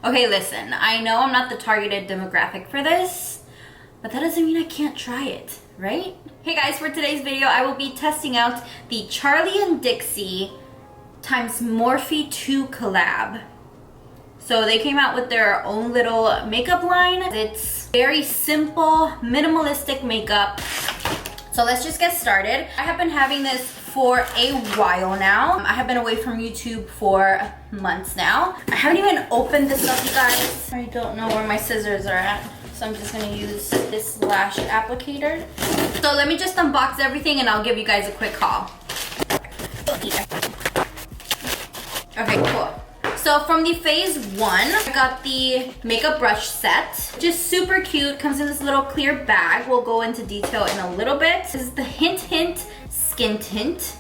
Okay, listen, I know I'm not the targeted demographic for this, but that doesn't mean I can't try it, right? Hey guys, for today's video, I will be testing out the Charli and Dixie times Morphe 2 collab. So they came out with their own little makeup line. It's very simple, minimalistic makeup. So let's just get started. I have been having this for a while now. I have been away from YouTube for months now. I haven't even opened this up, you guys. I don't know where my scissors are at, so I'm just gonna use this lash applicator. So let me just unbox everything and I'll give you guys a quick haul. Okay, cool. So from the phase 1, I got the makeup brush set. Just super cute, comes in this little clear bag. We'll go into detail in a little bit. This is the Hint Skin Tint.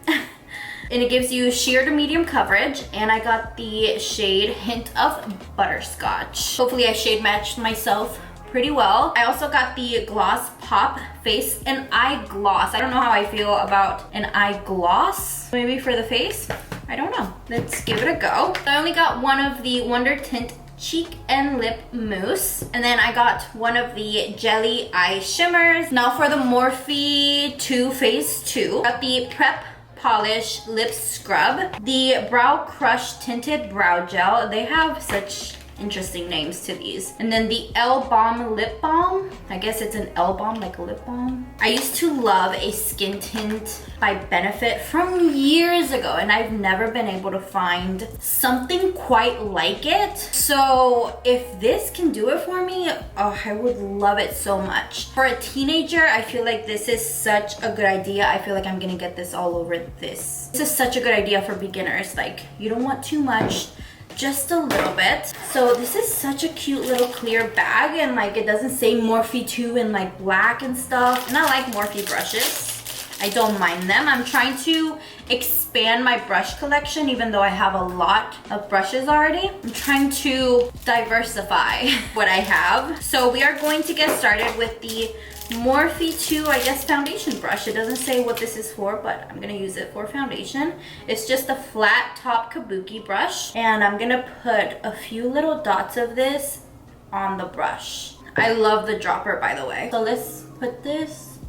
And it gives you sheer to medium coverage. And I got the shade Hint of Butterscotch. Hopefully I shade matched myself pretty well. I also got the Gloss Pop Face and Eye Gloss. I don't know how I feel about an eye gloss. Maybe for the face? I don't know. Let's give it a go. I only got one of the Wonder Tint Cheek and Lip Mousse. And then I got one of the Jelly Eye Shimmers. Now for the Morphe 2 Phase 2. Got the Prep Polish Lip Scrub. The Brow Crush Tinted Brow Gel. They have such interesting names to these. And then the Balm Lip Balm. I guess it's an Balm, like a lip balm. I used to love a skin tint by Benefit from years ago, and I've never been able to find something quite like it. So if this can do it for me, oh, I would love it so much. For a teenager, I feel like this is such a good idea. I feel like I'm gonna get this all over this. This is such a good idea for beginners. Like, you don't want too much, just a little bit. So this is such a cute little clear bag, and like it doesn't say Morphe 2 in like black and stuff. And I like Morphe brushes. I don't mind them. I'm trying to expand my brush collection even though I have a lot of brushes already. I'm trying to diversify what I have. So we are going to get started with the Morphe 2, I guess, foundation brush. It doesn't say what this is for, but I'm gonna use it for foundation. It's just a flat top kabuki brush, and I'm gonna put a few little dots of this on the brush. I love the dropper, by the way. So let's put this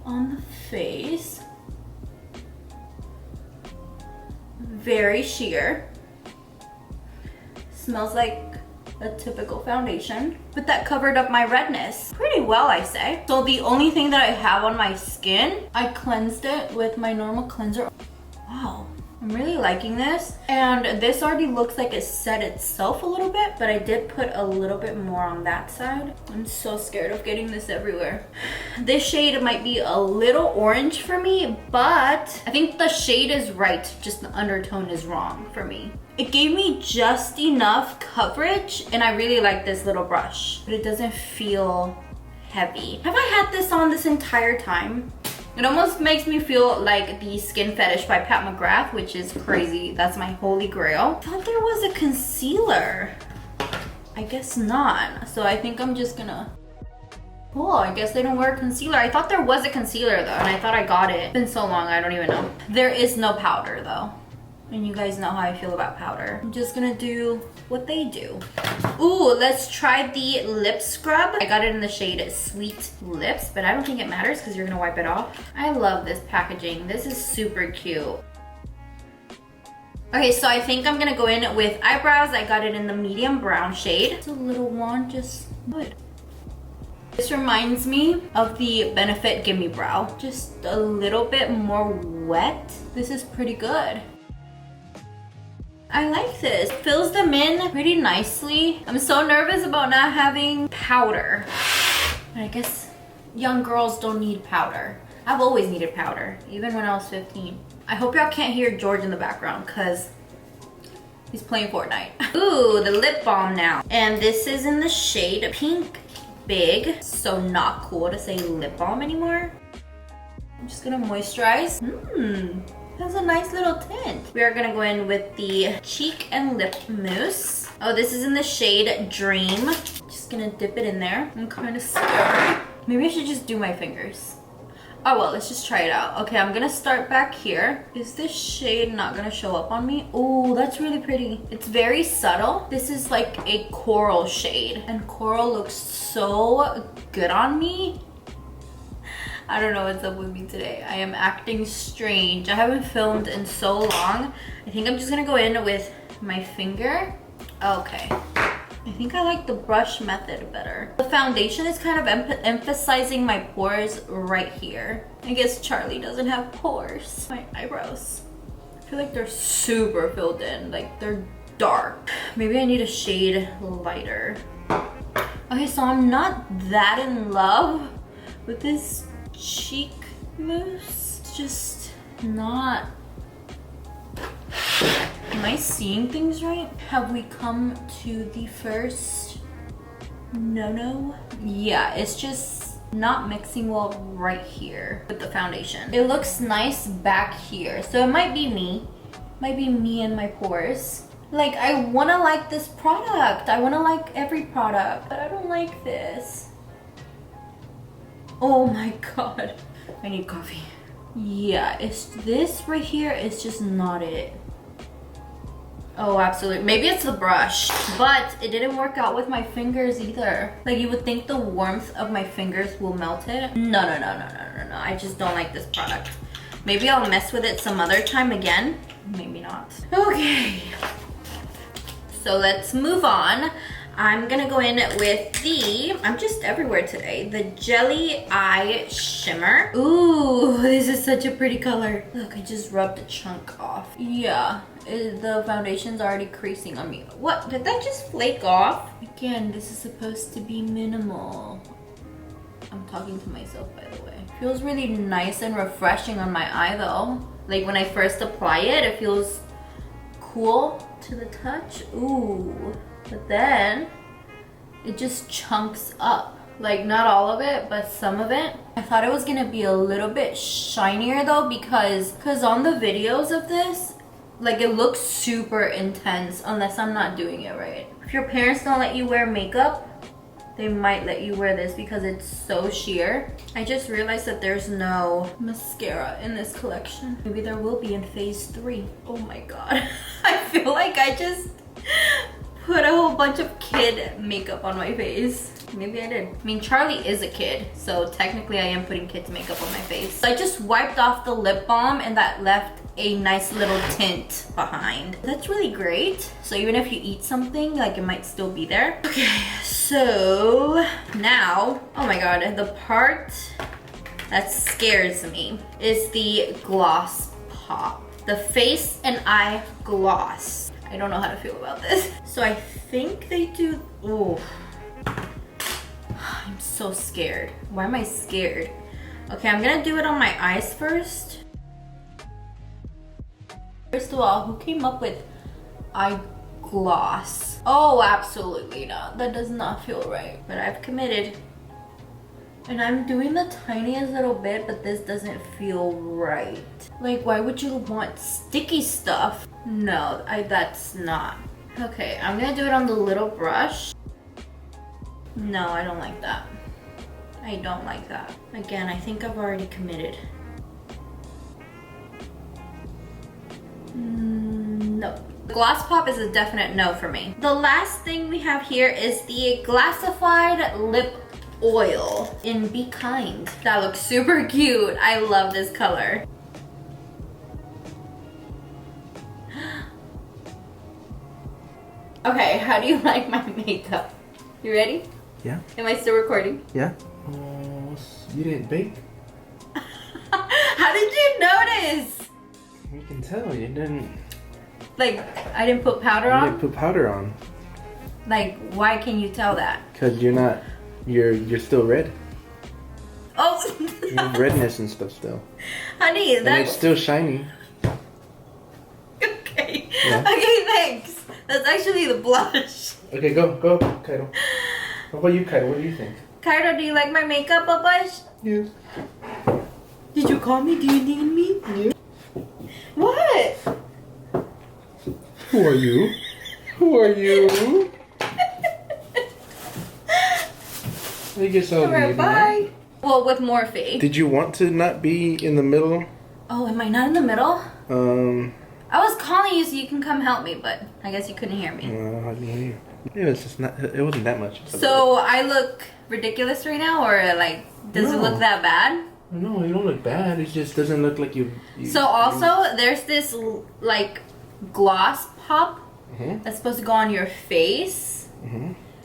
on the face. Very sheer. Smells like a typical foundation, but that covered up my redness pretty well, I say. So the only thing that I have on my skin, I cleansed it with my normal cleanser. Wow, I'm really liking this. And this already looks like it set itself a little bit, but I did put a little bit more on that side. I'm so scared of getting this everywhere. This shade might be a little orange for me, but I think the shade is right, just the undertone is wrong for me. It gave me just enough coverage, and I really like this little brush, but it doesn't feel heavy. Have I had this on this entire time? It almost makes me feel like the Skin Fetish by Pat McGrath, which is crazy. That's my holy grail. I thought there was a concealer. I guess not. So I think I'm just gonna... Oh, I guess they don't wear concealer. I thought there was a concealer though, and I thought I got it. It's been so long, I don't even know. There is no powder though. And you guys know how I feel about powder. I'm just gonna do what they do. Ooh, let's try the lip scrub. I got it in the shade Sweet Lips, but I don't think it matters because you're gonna wipe it off. I love this packaging. This is super cute. Okay, so I think I'm gonna go in with eyebrows. I got it in the medium brown shade. It's a little one, just good. This reminds me of the Benefit Gimme Brow. Just a little bit more wet. This is pretty good. I like this. Fills them in pretty nicely. I'm so nervous about not having powder. I guess young girls don't need powder. I've always needed powder, even when I was 15. I hope y'all can't hear George in the background because he's playing Fortnite. Ooh, the lip balm now. And this is in the shade Pink Big. So not cool to say lip balm anymore. I'm just gonna moisturize. Has a nice little tint. We are gonna go in with the Cheek and Lip Mousse. Oh, this is in the shade Dream. Just gonna dip it in there. I'm kind of scared. Maybe I should just do my fingers. Oh well, let's just try it out. Okay, I'm gonna start back here. Is this shade not gonna show up on me? Oh, that's really pretty. It's very subtle. This is like a coral shade, and coral looks so good on me. I don't know what's up with me today. I am acting strange. I haven't filmed in so long. I think I'm just gonna go in with my finger. Okay. I think I like the brush method better. The foundation is kind of emphasizing my pores right here. I guess Charli doesn't have pores. My eyebrows. I feel like they're super filled in. Like they're dark. Maybe I need a shade lighter. Okay, so I'm not that in love with this cheek mousse. It's just not. Am I seeing things right? Have we come to the first no? Yeah, it's just not mixing well right here with the foundation. It looks nice back here. So it might be me. Might be me and my pores. Like, I wanna like this product. I wanna like every product, but I don't like this. Oh my God. I need coffee. Yeah, it's this right here is just not it. Oh, absolutely. Maybe it's the brush, but it didn't work out with my fingers either. Like, you would think the warmth of my fingers will melt it. No. I just don't like this product. Maybe I'll mess with it some other time again. Maybe not. Okay. So let's move on. I'm gonna go in with the, I'm just everywhere today, the Jelly Eye Shimmer. Ooh, this is such a pretty color. Look, I just rubbed a chunk off. Yeah, the foundation's already creasing on me. What, did that just flake off? Again, this is supposed to be minimal. I'm talking to myself, by the way. Feels really nice and refreshing on my eye though. Like when I first apply it, it feels cool to the touch. Ooh. But then it just chunks up. Like not all of it, but some of it. I thought it was gonna be a little bit shinier though because on the videos of this, like it looks super intense unless I'm not doing it right. If your parents don't let you wear makeup, they might let you wear this because it's so sheer. I just realized that there's no mascara in this collection. Maybe there will be in phase 3. Oh my God. I feel like I just put a whole bunch of kid makeup on my face. Maybe I did. I mean, Charli is a kid, so technically I am putting kids makeup on my face. So I just wiped off the lip balm and that left a nice little tint behind. That's really great. So even if you eat something, like it might still be there. Okay, so now, oh my God, the part that scares me is the gloss pop. The face and eye gloss. I don't know how to feel about this. So I think they do, oh. I'm so scared. Why am I scared? Okay, I'm gonna do it on my eyes first. First of all, who came up with eye gloss? Oh, absolutely not. That does not feel right, but I've committed. And I'm doing the tiniest little bit, but this doesn't feel right. Like, why would you want sticky stuff? No, that's not. Okay, I'm gonna do it on the little brush. No, I don't like that. I don't like that. Again, I think I've already committed. No. The gloss pop is a definite no for me. The last thing we have here is the Glassified Lip Oil in Be Kind. That looks super cute. I love this color. Okay, how do you like my makeup? You ready? Yeah. Am I still recording? Yeah. You didn't bake? How did you notice? You can tell you didn't. Like, I didn't put powder on? You didn't put powder on. Like, why can you tell that? Because you're not, you're still red. Oh! You have redness and stuff still. Honey, and it's still shiny. Okay. Yeah. Okay, thanks. That's actually the blush. Okay, go, Kaido. What about you, Kaido? What do you think? Kaido, do you like my makeup, Babash? Yes. Did you call me? Do you need me? Yeah. What? Who are you? Who are you? I guess I'll Alright, leave bye. now. Well, with Morphe. Did you want to not be in the middle? Oh, am I not in the middle? I was calling you so you can come help me, but I guess you couldn't hear me. No, I didn't hear you. It was just not. It wasn't that much. So I look ridiculous right now, or like, does it look that bad? No, you don't look bad. It just doesn't look like you. So also, there's this like gloss pop that's supposed to go on your face.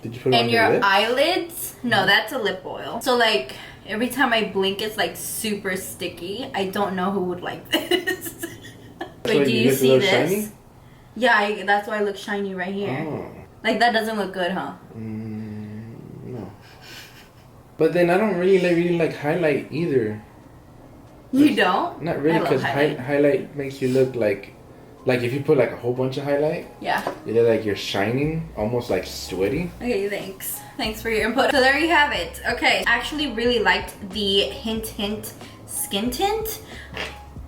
Did you put it and on your lips? eyelids. No, that's a lip oil. So like every time I blink, it's like super sticky. I don't know who would like this. Wait, do you see this? Shiny? Yeah, that's why I look shiny right here. Oh. Like that doesn't look good, huh? No. But then I don't really like highlight either. You don't? Not really, because highlight makes you look like if you put like a whole bunch of highlight. Yeah. You look like you're shining, almost like sweaty. Okay, thanks. Thanks for your input. So there you have it. Okay, I actually really liked the Hint skin tint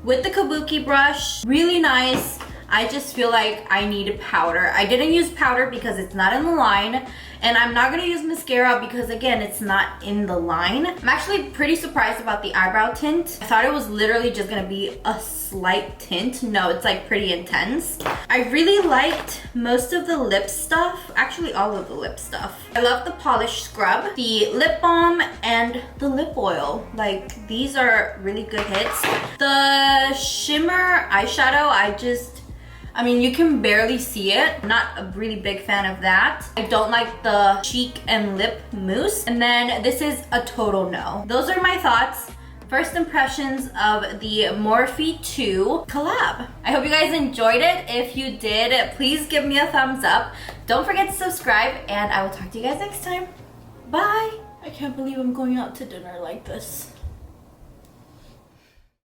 with the kabuki brush. Really nice. I just feel like I need powder. I didn't use powder because it's not in the line, and I'm not gonna use mascara because again, it's not in the line. I'm actually pretty surprised about the eyebrow tint. I thought it was literally just gonna be a slight tint. No, it's like pretty intense. I really liked most of the lip stuff, actually all of the lip stuff. I love the polish scrub, the lip balm, and the lip oil. Like these are really good hits. The shimmer eyeshadow, I mean, you can barely see it. Not a really big fan of that. I don't like the cheek and lip mousse. And then this is a total no. Those are my thoughts. First impressions of the Morphe 2 collab. I hope you guys enjoyed it. If you did, please give me a thumbs up. Don't forget to subscribe, and I will talk to you guys next time. Bye. I can't believe I'm going out to dinner like this.